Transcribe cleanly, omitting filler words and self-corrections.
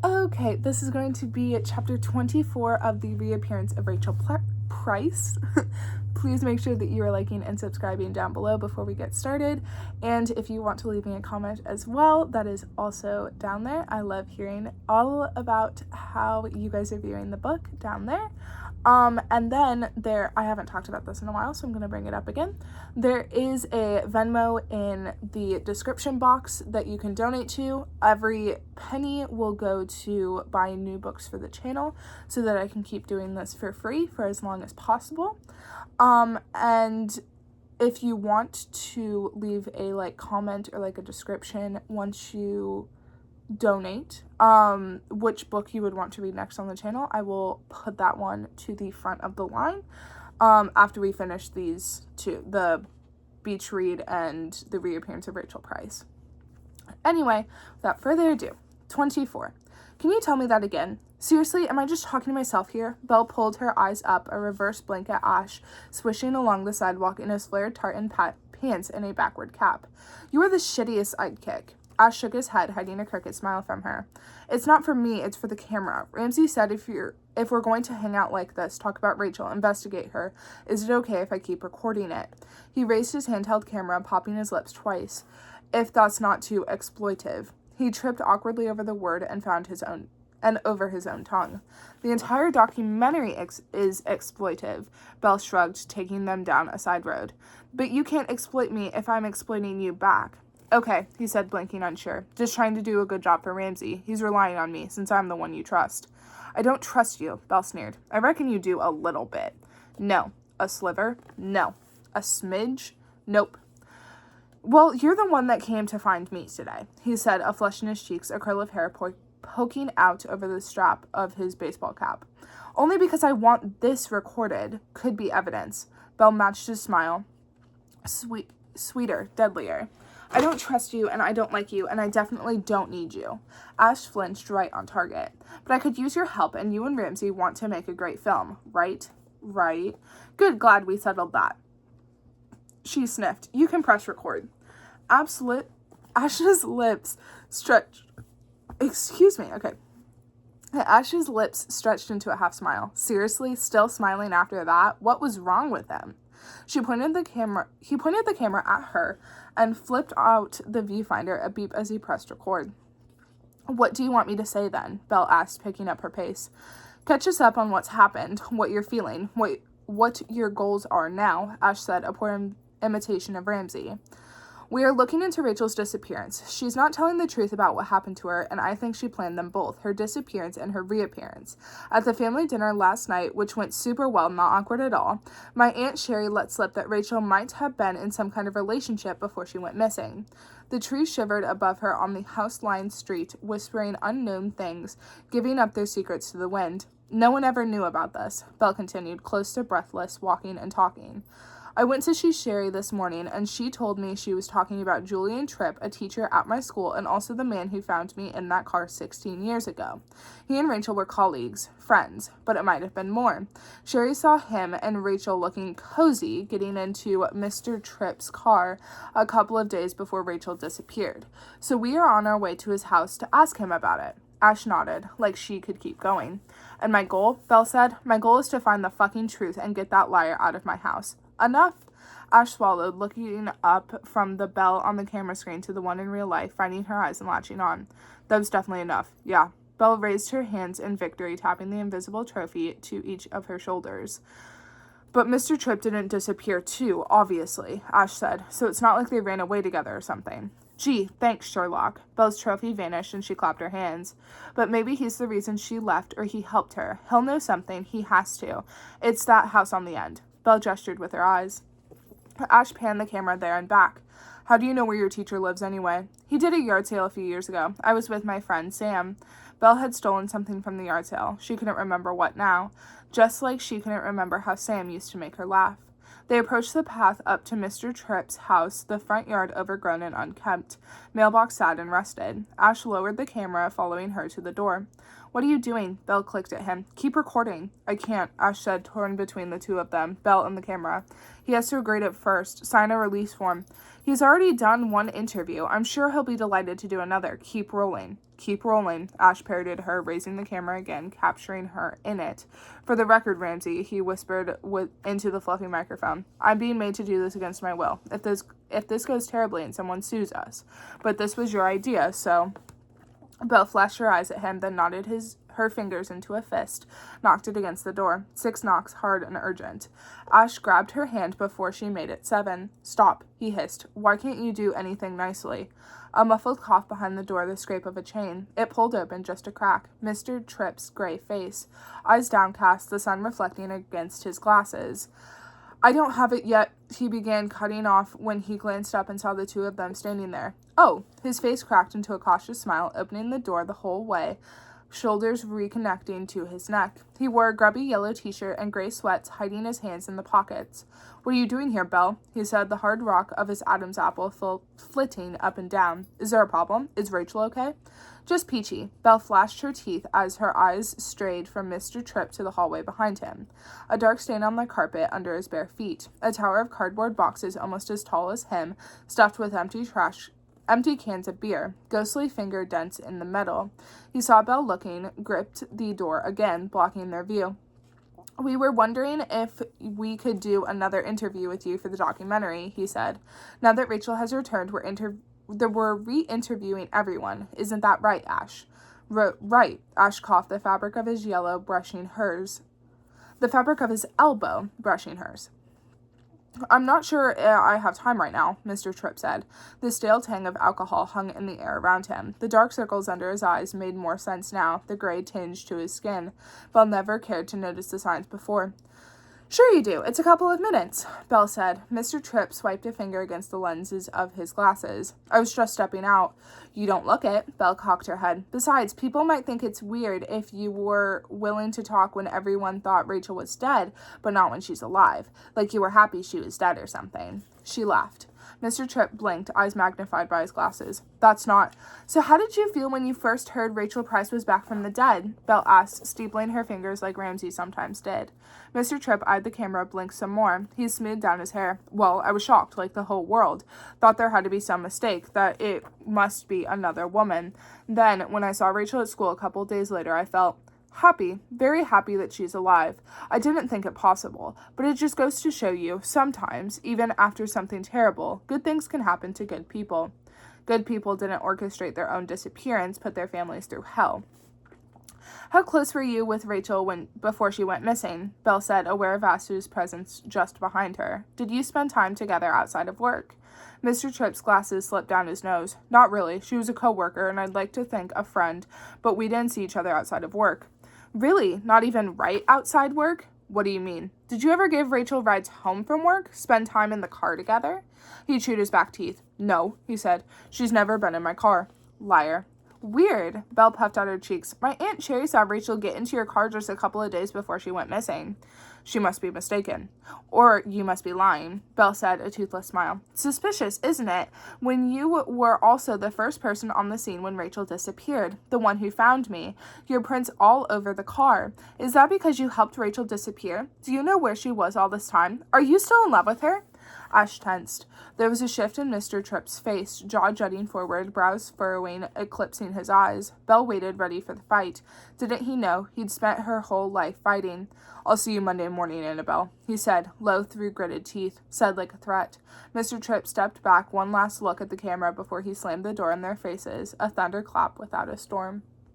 Okay, this is going to be chapter 24 of the Reappearance of Rachel Price. Please make sure that you are liking and subscribing down below before we get started. And if you want to leave me a comment as well, that is also down there. I love hearing all about how you guys are viewing the book down there. And then I haven't talked about this in a while, so I'm going to bring it up again. There is a Venmo in the description box that you can donate to. Every penny will go to buying new books for the channel so that I can keep doing this for free for as long as possible. And if you want to leave a comment or a description once you donate which book you would want to read next on the channel, I will put that one to the front of the line after we finish these two, the beach read and the Reappearance of Rachel Price. Anyway, without further ado, 24. Can you tell me that again? Seriously, am I just talking to myself here? Belle pulled her eyes up, a reverse blink at Ash, swishing along the sidewalk in his flared tartan pants and a backward cap. You are the shittiest sidekick. Ash shook his head, hiding a crooked smile from her. It's not for me, it's for the camera. Ramsey said if we're going to hang out like this, talk about Rachel, investigate her, is it okay if I keep recording it? He raised his handheld camera, popping his lips twice. If that's not too exploitive. He tripped awkwardly over the word and over his own tongue. The entire documentary is exploitive, Belle shrugged, taking them down a side road. But you can't exploit me if I'm exploiting you back. Okay, he said, blinking unsure. Just trying to do a good job for Ramsey. He's relying on me, since I'm the one you trust. I don't trust you, Belle sneered. I reckon you do a little bit. No. A sliver? No. A smidge? Nope. Well, you're the one that came to find me today, he said, a flush in his cheeks, a curl of hair poking out over the strap of his baseball cap. Only because I want this recorded. Could be evidence. Belle matched his smile. Sweeter, deadlier. I don't trust you, and I don't like you, and I definitely don't need you. Ash flinched right on target. But I could use your help, and you and Ramsey want to make a great film, right? Right. Good, glad we settled that. She sniffed. You can press record. Ash's lips stretched. Excuse me, okay. Ash's lips stretched into a half smile. Seriously, still smiling after that? What was wrong with him? He pointed the camera at her and flipped out the viewfinder, a beep as he pressed record. What do you want me to say then? Belle asked, picking up her pace. Catch us up on what's happened, what you're feeling, what your goals are now, Ash said, a poor imitation of Ramsey. We are looking into Rachel's disappearance. She's not telling the truth about what happened to her, and I think she planned them both, her disappearance and her reappearance. At the family dinner last night, which went super well, not awkward at all, my Aunt Sherry let slip that Rachel might have been in some kind of relationship before she went missing. The trees shivered above her on the house-lined street, whispering unknown things, giving up their secrets to the wind. No one ever knew about this, Belle continued, close to breathless, walking and talking. I went to see Sherry this morning, and she told me she was talking about Julian Tripp, a teacher at my school, and also the man who found me in that car 16 years ago. He and Rachel were colleagues, friends, but it might have been more. Sherry saw him and Rachel looking cozy, getting into Mr. Tripp's car a couple of days before Rachel disappeared. So we are on our way to his house to ask him about it. Ash nodded, like she could keep going. And my goal, Belle said, my goal is to find the fucking truth and get that liar out of my house. Enough? Ash swallowed, looking up from the Belle on the camera screen to the one in real life, finding her eyes and latching on. That was definitely enough. Yeah. Belle raised her hands in victory, tapping the invisible trophy to each of her shoulders. But Mr. Tripp didn't disappear too, obviously, Ash said, so it's not like they ran away together or something. Gee, thanks, Sherlock. Belle's trophy vanished and she clapped her hands. But maybe he's the reason she left, or he helped her. He'll know something. He has to. It's that house on the end. Belle gestured with her eyes. Ash panned the camera there and back. How do you know where your teacher lives anyway? He did a yard sale a few years ago. I was with my friend, Sam. Belle had stolen something from the yard sale. She couldn't remember what now, just like she couldn't remember how Sam used to make her laugh. They approached the path up to Mr. Tripp's house, the front yard overgrown and unkempt. Mailbox sat and rested. Ash lowered the camera, following her to the door. What are you doing? Belle clicked at him. Keep recording. I can't, Ash said, torn between the two of them, Belle and the camera. He has to agree to it first. Sign a release form. He's already done one interview. I'm sure he'll be delighted to do another. Keep rolling. Keep rolling, Ash parroted her, raising the camera again, capturing her in it. For the record, Ramsay, he whispered into the fluffy microphone. I'm being made to do this against my will. If this goes terribly and someone sues us. But this was your idea, so... Belle flashed her eyes at him, then knotted her fingers into a fist, knocked it against the door. 6 knocks, hard and urgent. Ash grabbed her hand before she made it 7. Stop, he hissed. Why can't you do anything nicely? A muffled cough behind the door, the scrape of a chain. It pulled open, just a crack. Mr. Tripp's gray face, eyes downcast, the sun reflecting against his glasses. I don't have it yet, he began, cutting off when he glanced up and saw the two of them standing there. Oh, his face cracked into a cautious smile, opening the door the whole way, shoulders reconnecting to his neck. He wore a grubby yellow t-shirt and gray sweats, hiding his hands in the pockets. What are you doing here, Belle? He said, the hard rock of his Adam's apple flitting up and down. Is there a problem? Is Rachel okay? Just peachy. Belle flashed her teeth as her eyes strayed from Mr. Tripp to the hallway behind him. A dark stain on the carpet under his bare feet. A tower of cardboard boxes almost as tall as him, stuffed with empty cans of beer, ghostly finger dents in the metal. He saw Belle looking, gripped the door again, blocking their view. We were wondering if we could do another interview with you for the documentary, he said. Now that Rachel has returned, we're re-interviewing everyone. Isn't that right, Ash? Right, Ash coughed, the fabric of his elbow brushing hers. I'm not sure I have time right now, Mr. Tripp said. The stale tang of alcohol hung in the air around him. The dark circles under his eyes made more sense now, the gray tinge to his skin. Belle never cared to notice the signs before. Sure you do. It's a couple of minutes, Belle said. Mr. Tripp swiped a finger against the lenses of his glasses. I was just stepping out. You don't look it, Belle cocked her head. Besides, people might think it's weird if you were willing to talk when everyone thought Rachel was dead, but not when she's alive. Like you were happy she was dead or something. She laughed. Mr. Tripp blinked, eyes magnified by his glasses. That's not... So how did you feel when you first heard Rachel Price was back from the dead? Belle asked, steepling her fingers like Ramsay sometimes did. Mr. Tripp eyed the camera, blinked some more. He smoothed down his hair. Well, I was shocked, like the whole world. Thought there had to be some mistake, that it must be another woman. Then, when I saw Rachel at school a couple days later, I felt... happy, very happy that she's alive. I didn't think it possible, but it just goes to show you, sometimes, even after something terrible, good things can happen to good people. Good people didn't orchestrate their own disappearance, put their families through hell. How close were you with Rachel before she went missing? Belle said, aware of Asu's presence just behind her. Did you spend time together outside of work? Mr. Tripp's glasses slipped down his nose. Not really. She was a co-worker, and I'd like to think a friend, but we didn't see each other outside of work. Really? Not even right outside work? What do you mean? Did you ever give Rachel rides home from work? Spend time in the car together? He chewed his back teeth. No, he said. She's never been in my car. Liar. Weird. Belle puffed out her cheeks. My Aunt Cherry saw Rachel get into your car just a couple of days before she went missing. She must be mistaken. Or you must be lying, Belle said, a toothless smile. Suspicious, isn't it? When you were also the first person on the scene when Rachel disappeared, the one who found me. Your prints all over the car. Is that because you helped Rachel disappear? Do you know where she was all this time? Are you still in love with her? Ash tensed. There was a shift in Mr. Tripp's face, jaw jutting forward, brows furrowing, eclipsing his eyes. Belle waited, ready for the fight. Didn't he know he'd spent her whole life fighting? I'll see you Monday morning, Annabelle, he said, low through gritted teeth, said like a threat. Mr. Tripp stepped back, one last look at the camera before he slammed the door in their faces, a thunderclap without a storm.